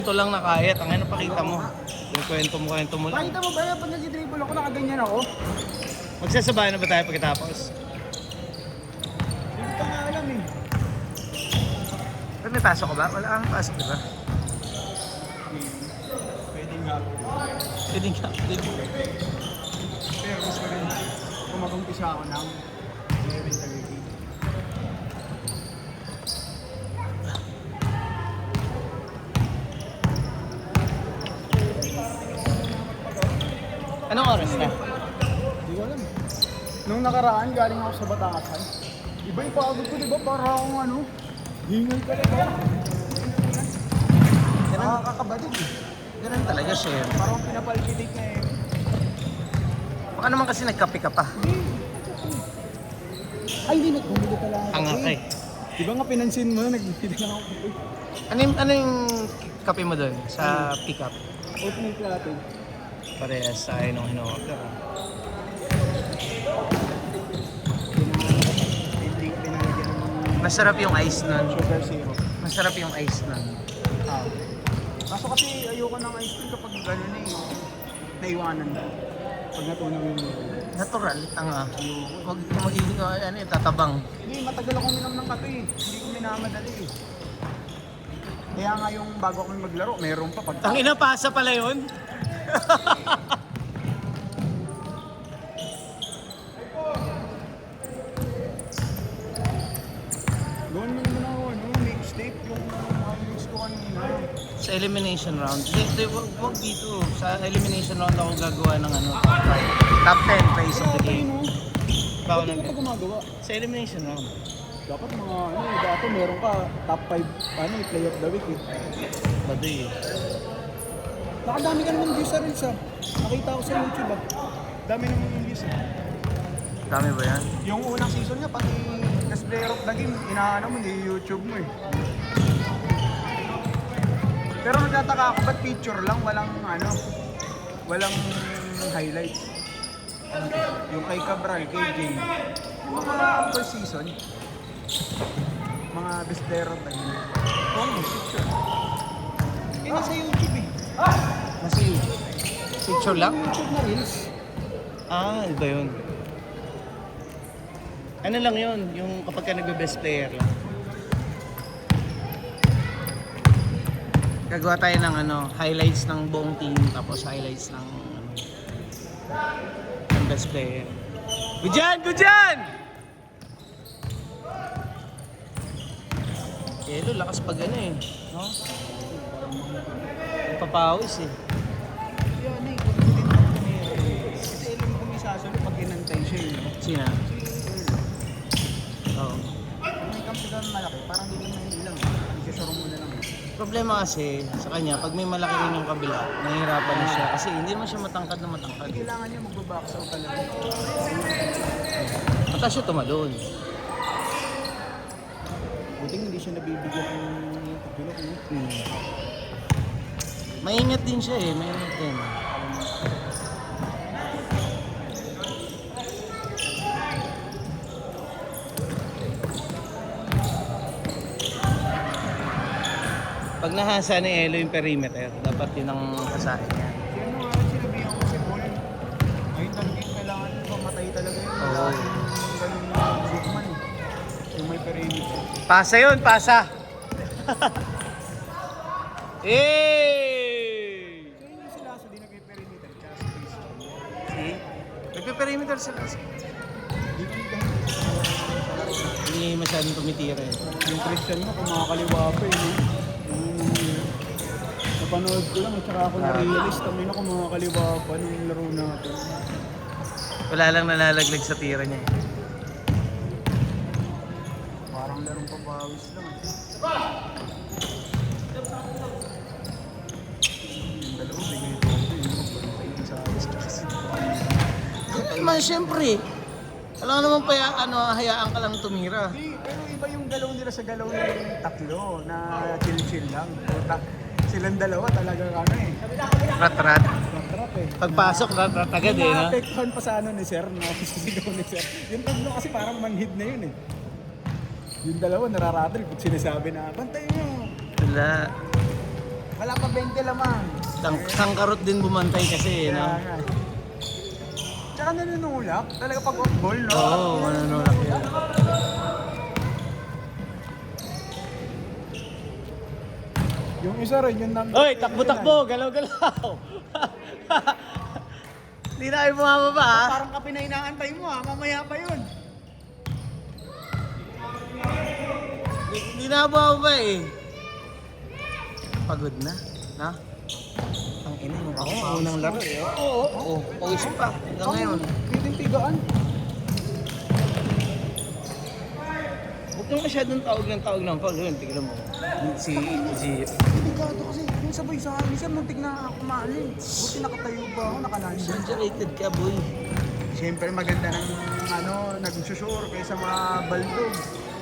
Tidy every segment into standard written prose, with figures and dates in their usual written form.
Ito lang nakayat. Ang ano pakita mo. Yung kwento mo lang. Pakita mo ba pag nag-dribble ako, nakaganyan ako? Magsasabay na ba tayo pagkatapos? Hindi ko nga alam eh. Pero may pasok ka ba? Wala kang pasok, di ba? Pwede nga. Pwede nga. Pero gusto rin kung mag-umpisa ako ng 11:30. Anong oras na? Hindi ko alam. Nung nakaraan, galing ako sa Batangasan. Iba yung pagod ko, di ba? Para akong ano, hingal talaga. Nakakabadog eh. Ganun talaga, Shem. Parang pinapalpitate na eh. Baka naman kasi nagkape ka pa. Ay, hindi nagbumili pala ako. Ang akay. Di ba nga pinansin mo, nagbibili lang ako kape. Ano yung kape mo doon sa pick-up? Oatmeal latte. Parehas tayo nung in-order. Hindi pinalagyan ng Masarap yung ice nun. sugar syrup. Masarap yung ice nun. Ah. Kaso kasi ayoko ng ice cream kapag gano'n eh. Naiwanan na. Pag natunaw yung Natural, tanga. Huwag magiging ano, tatabang. Hindi, matagal akong minom ng kape eh. Hindi ko minamadali eh. Kaya nga yung bago ako maglaro, meron pa pag... Ang inapasa pala yun. Doon mo naman ako, ano, mixtape yung mix ko kanina. Sa elimination round. Hindi, wag dito. Sa elimination round ako gagawa ng ano, top 5. Top 10 plays of the Okay, game. no? Bago Bakit ng mo ito gumagawa? Sa elimination round. Dapat mga, ano eh, dati meron ka top 5, ano eh, play of the week eh. Baduy eh. Nakadami ka naman views sa Reels ah. Nakita ko sa YouTube ah. Dami naman yung views ah. Dami ba yan? Yung unang season niya, pati best player of the game, inaano mo, YouTube mo eh. Pero nagtataka ako, ba't picture lang, walang ano, walang highlights. Yung kay Cabral, kay Jay. Yung mga first season, mga best player of the game. Oo, picture. Eh, nasa YouTube eh. Nasa YouTube. Picture lang? YouTube na Reels. Ah, iba yun. Ano lang yun? Yung kapag ka nagbe-best player lang. Gagawa tayo ng ano, highlights ng buong team tapos highlights ng ano, ng best player. Good dyan! Good dyan! Kelo, lakas pag ano eh. No? Papawis eh. Yan eh, kung hindi naman kami. Kasi alam ko may sasunod pag inantay siya eh. Sina? Oo. May kampi doon malaki, parang hindi na ilang. Isusuro mo na lang. Problema kasi sa kanya, pag may malaki rin yung kabila, nahihirapan na siya kasi hindi naman siya matangkad na matangkad. Kailangan niya magbabox out talaga. Mata siya tumalon. Buting hindi siya nabibigyan ng pagbilok. Maingat din siya eh, maingat din. Pag nahasa ni Elo yung perimeter, dapat yun ang kasahin niya. Kaya ano nga sinabihan ko si Paul, ayun talaga kailangan pamatay talaga yun. Oo. Yung ganun Superman eh. Yung may perimeter. Pasa yun, pasa! Hey! So yun yung sila sa di nag-perimeter. Kaya sa baseball. See? Nagpe-perimeter sila. Di ko nito. Hindi masyadong tumitira eh. Yung Christian mo, kumakaliwa pa eh. No? Napanood ko lang at saka ako na-realize kami na kumakaliwa pa nung laro natin. Wala lang nalalaglag sa tira niya eh. Parang larong pabawis lang. Yung dalawa, bigay ito. Yung magbantay sa alis. Man, syempre. Alam mo naman pa, ano, hayaan ka lang tumira. Hindi, pero iba yung galaw nila sa galaw ng tatlo na chill-chill lang. Silang dalawa talaga ano eh. Rat-rat. Matrap eh. Pagpasok, rat-rat agad eh, no? Naapektuhan pa sa ano ni Sir, no? Sisigaw ni Sir. Yung tatlo kasi parang manhid na yun eh. Yung dalawa nararattle pag sinasabi na, bantay nyo. Wala. Wala pa 20 lamang. Sangkarot din bumantay kasi, no? Kaya nga. Tsaka nanunulak. Talaga pag off ball, no? Oo, manunulak yan. Yung isa rin, yung number. Hoy, takbo-takbo, galaw-galaw. Hindi na kayo bumababa, ha? Parang ka pinainaantay mo, ha? Mamaya pa yun. Hindi na bumababa, eh. Pagod na, na? Ang ina mo. Ako, unang laro, eh. Oo. Oo, pawis pa. Hanggang ngayon. Pwedeng tigaan. Huwag kang masyadong tawag ng Paul. Yun, tignan mo. Si Delikado kasi. Yung sabay sa amin, sir, muntik na ako maalin. Buti nakatayo ba ako, nakalandang. exaggerated ka, boy. Siyempre maganda ng nag-susure kaysa mga baldog.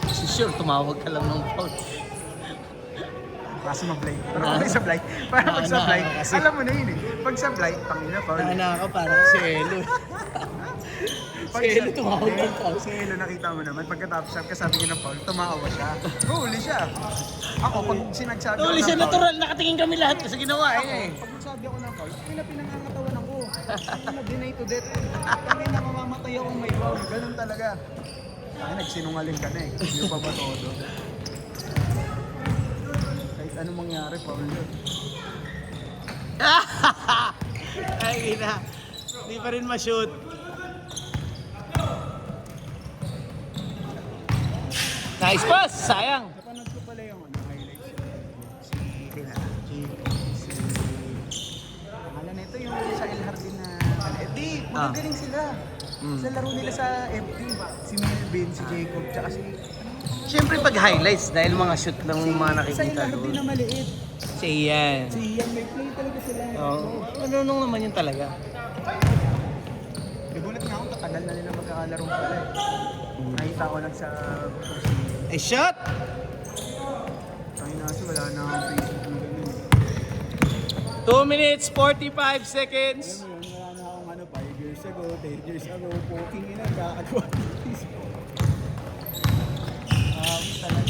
Si sure, tumawag ka lang ng Paul. Kasi mag-fly. Pero pag sa flight, para pag sa flight, kasi- alam mo na yun eh. Pag sa flight, pangina, Paul. Nana ka parang si Elo. Si Elo tumawag ng Paul. Si Elo, nakita mo naman, pagkatapos siya, kasabi niya ng Paul, tumawa siya. Huli siya. Ako, pag sinagsabi ko Huli ng siya Paul, natural, nakatingin kami lahat kasi ginawa eh. pag nagsabi ako ng Paul, pinangangatawan ako. Ano, deny to death. Kami na mamamatay ako may Paul. Ganun talaga. Ay, nagsinungaling ka na eh. Hindi pa ba todo? Kahit anong mangyari, Paul yun. Ay, ina. Hindi pa rin ma-shoot. Nice pass! Sayang! Napanood ko pala yung highlights. Si... Pangalan nito yung sa El Jardín na... Di, magagaling sila. Sa laro nila sa FT. Si Melvin, si Jacob, tsaka si... Siyempre pag highlights dahil mga shoot lang yung mga Sa El nakikita Jardín doon. na maliit. Si Ian. Si Ian, may play talaga sila. Oo. Manunong naman yun talaga. Nagulat nga ako, tatagal na nila magkakalaro pala eh. Nakita ko lang sa... Eh, shot! Ay nasa, wala na akong Facebook na ganun. 2 minutes, 45 seconds. Alam mo yun, wala na akong 5 years ago, 10 years ago, poking ina, kakagawa ng Facebook.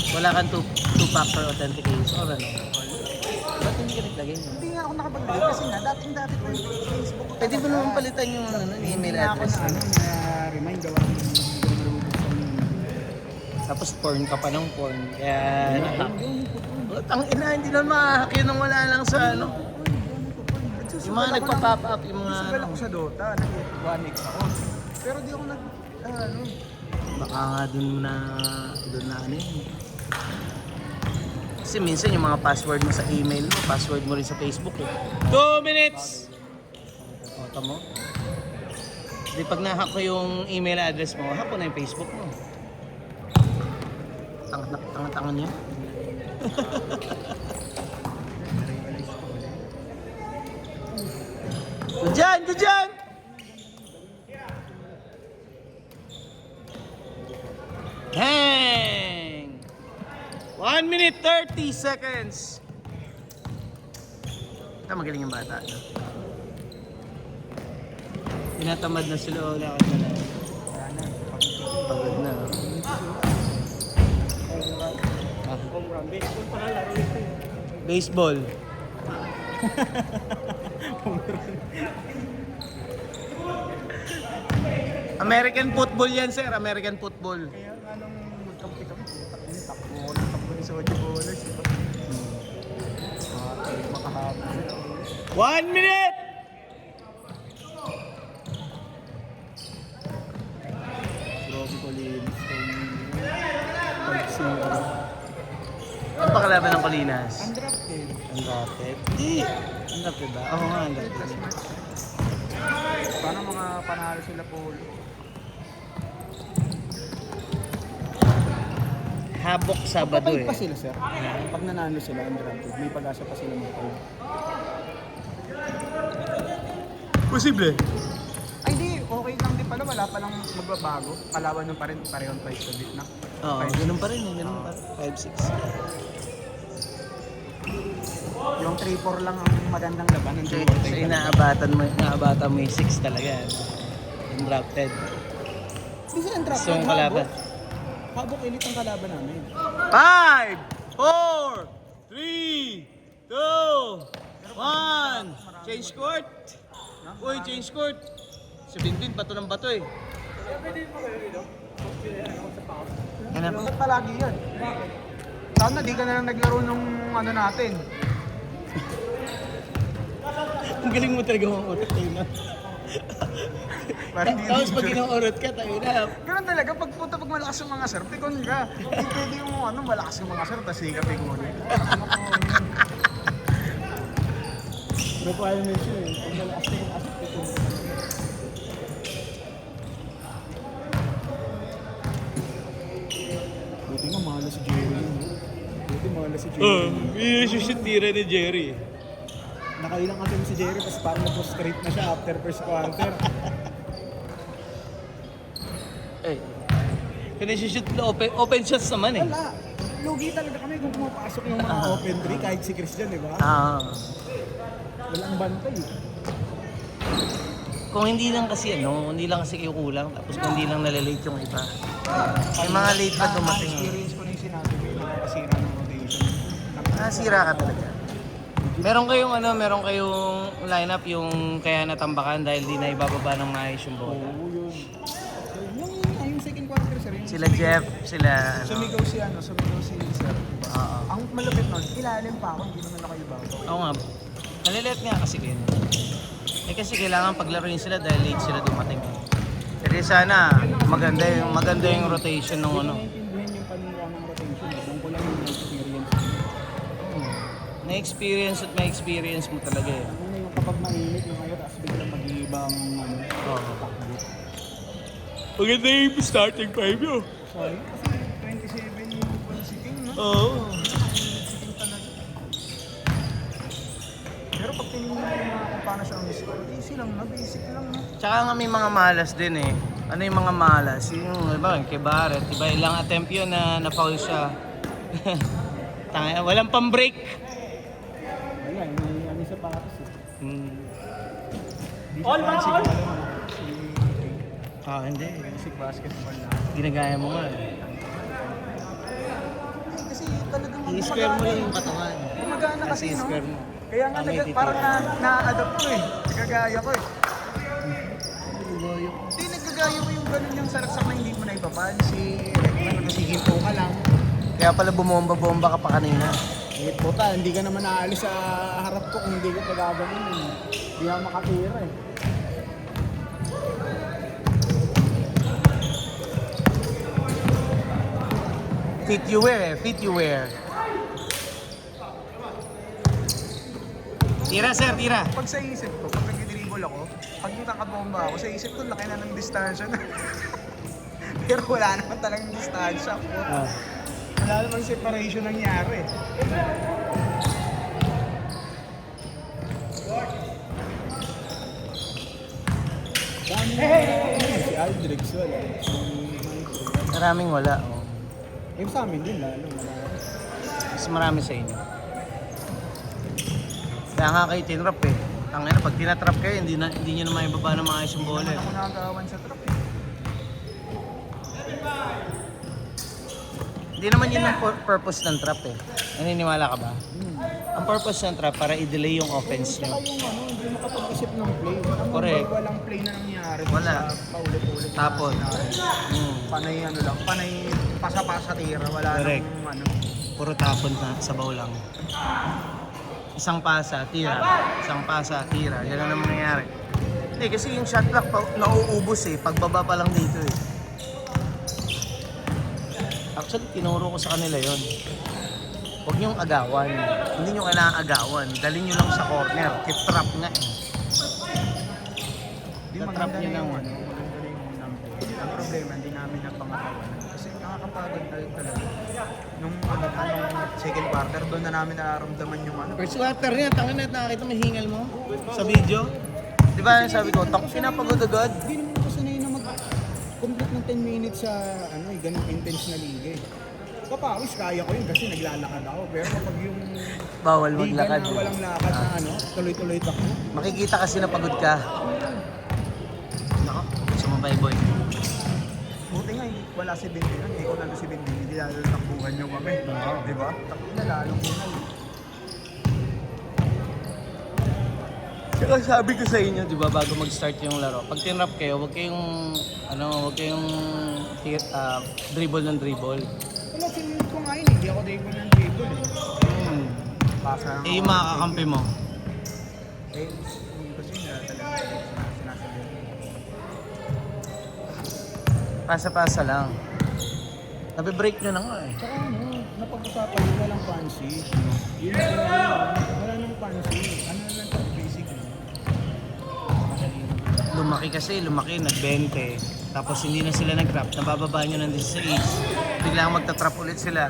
Wala kang two-factor authentication or ano? Ba't hindi ka naglagay yun? Hindi nga ako nakapaglagay kasi nga, dating-dati ko yung Facebook. Pwede mo naman palitan yung ano, email Hindi na address. ako na remind gawa ng Tapos porn ka pa ng porn. Kaya nahack. Ang ina, hindi naman mahahack yun nang wala lang sa ano. Yung mga nagpa-pop up, yung mga Nagsusugal ano. ako sa Dota, nag-1x ako. Pero di ako Baka nga doon na ano yun. Kasi minsan yung mga password mo sa email mo, password mo rin sa Facebook eh. 2 minutes! O, tamo. Di pag nahack ko yung email address mo, hack ko na yung Facebook mo. Tangan niya. Good dyan! Good dyan! Hang! 1 minute 30 seconds. Ito magaling yung bata. No? Tinatamad na sila o lakad na lang. Pagod na. Baseball. American football yan, sir. American football. Kaya nga nung magkampi kami, takbo ni Soji Bowlers. Makahapon sila. 1 minute! Robbie Collins. Ano pa kalaban ng Colinas? Undrafted. Undrafted? Di! Undrafted ba? Oo nga, undrafted. Paano mga panalo sila Paul? Habok Sabado eh. pa sila sir. Pag nanalo sila undrafted, may pag-asa pa sila mga Paul. Posible. Ay di, okay lang din pala. Wala palang magbabago. Kalaban nung parehong price sa bit na. Oo, ganun pa rin. Ganun pa rin. 5-6. Yung 3-4 lang ang magandang laban. Ng So, inaabatan mo yung 6 talaga. Undrafted. Hindi sila undrafted. So, yung kalaban. Habok elite ang kalaban namin. 5, 4, 3, 1. Change court. Uy, change court. Si Binbin, bato ng bato eh. Ano? Bakit palagi yan? Sana di ka na lang naglaro nung ano natin. Ang galing mo talaga mga utot tayo na. Parang hindi Tapos pag rin- inuurot ka, tayo na. Ganun talaga, pag malakas yung mga sir, pikon ka. Hindi pwede yung malakas yung mga sir, tapos di ka pikon. Requirements yun eh. Pag malakas na yung asset, pikon. Buti nga mahal si Jerry yun. Buti mahal si Jerry. Isushoot tira ni Jerry. Nakailang attempt si Jerry, tapos parang na-frustrate na siya after first quarter. Eh, kinisushoot na open shots naman eh. Wala. Lugi talaga kami kung pumapasok yung mga open three, kahit si Christian, di ba? Ah. Walang bantay. Kung hindi lang kasi hindi lang kasi kayo kulang, tapos kung hindi lang nalalate yung iba. Yung mga late na dumating. Experience ko na yung sinabi ko, yung nakasira ng rotation. Sira ka talaga. Meron kayong lineup yung kaya natambakan dahil di na ibababa ng maayos yung bola. Oo, yun. Yung second quarter, sir. Yung Sila Jeff, sila Sumigaw si sir. Oo. Ang malapit nun, ilalim pa ako, hindi naman ako ibabaw. Oo nga. Nalilet nga kasi kayo. Eh kasi kailangan paglaruin sila dahil late sila dumating. Pero sana maganda yung rotation ng ano. naiintindihan yung panunguan ng rotation. Doon ko lang yung experience. Na-experience at ma-experience mo talaga eh. Ano na yung kapag mainit yung ngayon, tapos biglang mag-iibang Oo. takbo. Maganda yung starting five yun. Sorry, kasi 27 yung sitting, no? Oo. Sitting talaga. Pero pag tingin mo kung paano siya ang score, easy lang na, basic lang na. Tsaka nga may mga malas din eh. Ano yung mga malas? Yung iba, kay Barrett, iba ilang attempt yun na na-foul siya. Tanga, walang pang-break. Wala, may ano sa patas eh. All man, all! Hindi. Basic basketball na. Ginagaya mo nga. Kasi talagang I-square mo lang yung katawan. gumagana kasi, no? I-square mo. Kaya nga, parang na-adapt ko eh. Nagagaya ko eh. Hindi, nagagaya ko yung ganun yung sarap na hindi mo na ipapansin. Kasi hinto ka lang. Kaya pala bumomba-bomba ka pa kanina. Eh, puta, hindi ka naman aalis sa harap ko kung hindi ko pagagamin eh. Hindi ako makatira eh. Fit you wear eh. Fit you wear. Tira sir, tira. Pag sa isip ko, pag nag-dribble ako, pag nakabomba ako, sa isip ko, laki na ng distansya na. Pero wala naman talagang distansya. Wala namang separation nangyari. Dami si Aldrix wala. Maraming wala. Oh. Eh sa amin din lalo, wala. Mas marami sa inyo. Kaya nga kayo tinrap eh. Tangina, pag tinatrap kayo, hindi nyo na maibaba ng mga isang bola eh. Ako nakagawan sa truck eh. Hindi naman yun ang purpose ng trap eh. Naniniwala ka ba? Ang purpose ng trap para i-delay yung offense Saka nyo. yung hindi makapag-isip ng play. Ang Correct. Walang play na nangyari. Wala. Sa paulit-ulit. Tapon. Panay lang, panay pasa-pasa tira. Wala Correct. nang ano. Puro tapon na sabaw lang. Isang pasa, tira. Isang pasa, tira. Yan ang nangyayari. Hindi, kasi yung shot clock nauubos eh. Pagbaba pa lang dito eh. Actually, tinuro ko sa kanila yon. Huwag niyong agawan. Hindi niyo kailangan agawan. Dalhin niyo lang sa corner. Trap nga eh. Di Tatrap maganda niyo na lang. yung ano. Maganda na yung unang play. Ang problema, hindi namin napangatawan. Kasi nakakapagod na rin talaga. Nung second quarter, doon na namin nararamdaman yung ano. First quarter niya, tangin na nakakita mo yung hingal mo sa video. Di ba sabi ko, pinapagod agad. Hindi naman ako sanay na mag-complete ng 10 minutes sa ganung intense na liga eh. Papawis, kaya ko yun kasi naglalakad ako. Pero kapag yung Bawal liga maglakad. na walang lakad na tuloy-tuloy takbo. Makikita kasi na pagod ka. Nako, sumabay boy. Buti nga, wala si Bindin. Hindi ko lalo si Bindin. Hindi lalo takbuhan nyo kami. Di ba? Takbo na lalong bunal. Kaya sabi ko sa inyo, di ba, bago mag-start yung laro, pag tinrap kayo, huwag kayong dribble ng dribble. Wala, sinunod ko nga yun. Hindi ako dribble ng dribble eh. Pasa lang Eh, yung mga kakampi mo. hindi kasi nila talaga sinasabi. Pasa-pasa lang. Nabe-break nyo na nga eh. Tsaka ano, napag-usapan nyo walang fancy. Yun na wala nang fancy. Ano na lang ito, basic. Lumaki, nag-20. Tapos hindi na sila nag-trap, nabababa nyo ng 16. Biglang magta-trap ulit sila.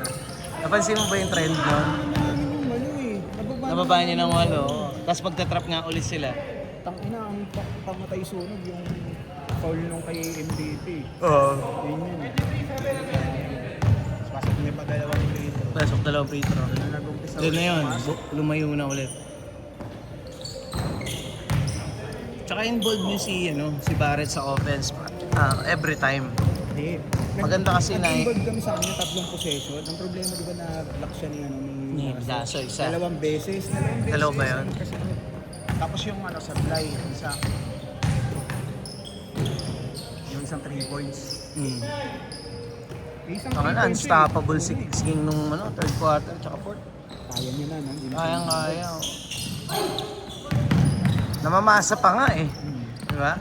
Napansin mo ba yung trend nun? Yun yung malo eh. Nababa nyo ng 8. Tapos magta-trap nga ulit sila. Tangina, ang pamatay sunog yung foul nung kay MVP. Oo. Yun yun. Pasok niya pa dalawang plate. Pasok 2 free throw. Ano nag-umpisa Doon na ulit yun, pumasok. lumayo na ulit. Tsaka involved nyo si Barrett sa offense every time. Hindi. Maganda kasi na eh. Nag-involve kami sa kanya 3 possession. Ang problema di ba na-block siya Ni Daso, isa. Dalawang beses. Dalawa ba yun? Kasi, Tapos yung sa fly, yung isang 3 points. isang Ang 3 points unstoppable yun. si King nung third quarter tsaka fourth. Kaya niya na, no? Kaya. Namamasa pa nga eh. Di ba?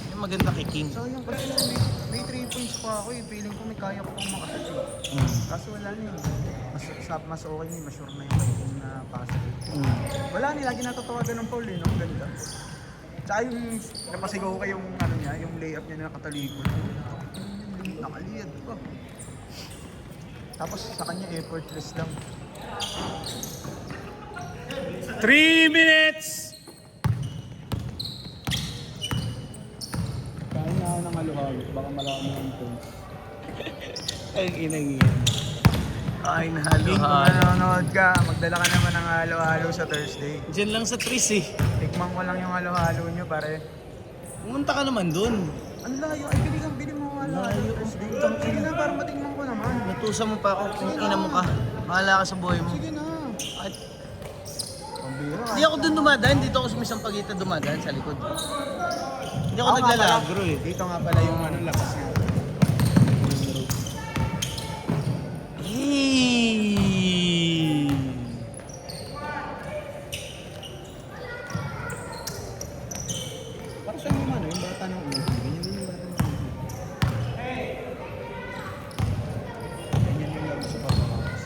Yung maganda kay King. So yung kasi may 3 points pa ako eh. Feeling ko may kaya ko pang makashoot eh. Kaso wala na eh. Mas okay na eh. Mas sure na yung na pass. Wala na, lagi natatawagan ng foul eh. No? Ang ganda. Tsaka yung napasigaw ko yung niya, yung layup niya na nakatalikod. Nakaliyad pa. Tapos sa kanya effortless lang. 3 minutes! Kaya nga ako ng halo-halo. Baka malaki mo yung points. Ang inang yan. Ay, Kung nahalo-halo. nanonood ka, magdala ka naman ng halo-halo sa Thursday. Diyan lang sa Tris eh. Tikman ko lang yung halo-halo nyo pare. Pumunta ka naman dun. Ang layo, ay bili mo ang halo-halo Layo. Thursday. Sige na, para matikman ko naman. Natusan mo pa ako kung ina mo ka. Bahala ka sa buhay mo. Sige na. At Pambira. hindi ako dun dumadaan. Dito ako sa misang pagitan dumadaan sa likod. Hindi ako naglalagro eh. Dito nga pala yung lakas niya. Hey! Para saan yung yung bata ng ulo. Ganyan yung bata ng ulo. Ganyan yung laro sa papakas.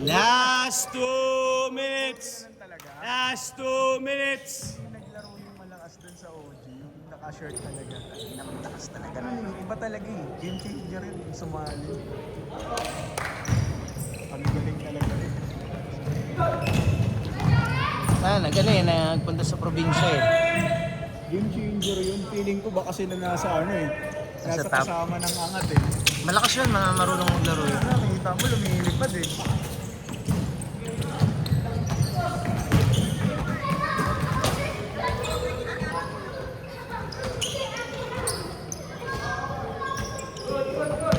Last 2 minutes! Talaga. Last 2 minutes! Yung naglaro yung malakas dun sa OG, yung naka-shirt talaga. Lakas talaga nun eh. Iba talaga eh. Game changer yun, yung sumali. Ang galing talaga rin. Nagpunta sa probinsya eh. Game changer yun. Feeling ko ba kasi na nasa Nasa nasa top. kasama ng angat eh. Malakas yun, mga marunong maglaro eh. Nakita mo, lumilipad eh.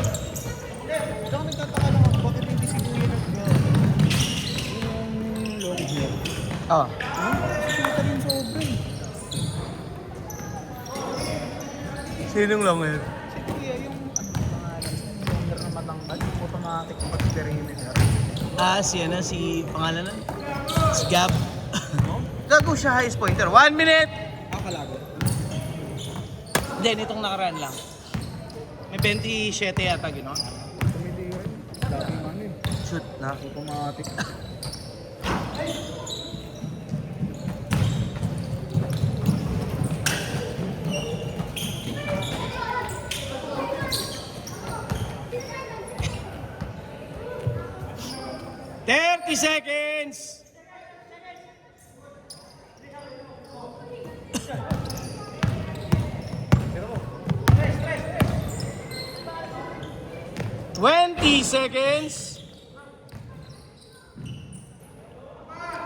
Tsaka nagtataka lang ako, bakit hindi si Kuya yung long hair? Oh. Kita rin sobra eh. Sinong long hair? Si Kuya, yung pangalan, yung longer na matangkad, yung automatic pag-perimeter. Si pangalan na? Si Gab. Gago siya highest pointer. 1 minute! Kalago. Hindi, nitong nakaraan lang. May 27 yata, gino? Tumili rin. Dating eh. Shoot na. Automatic. $30 seconds! $20 seconds!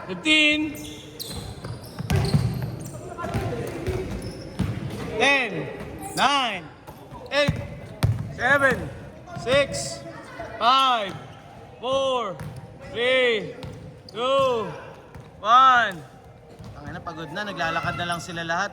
15 10 9 8 7 6 5 4 3 2, 1. Tangina, pagod na. Naglalakad na lang sila lahat.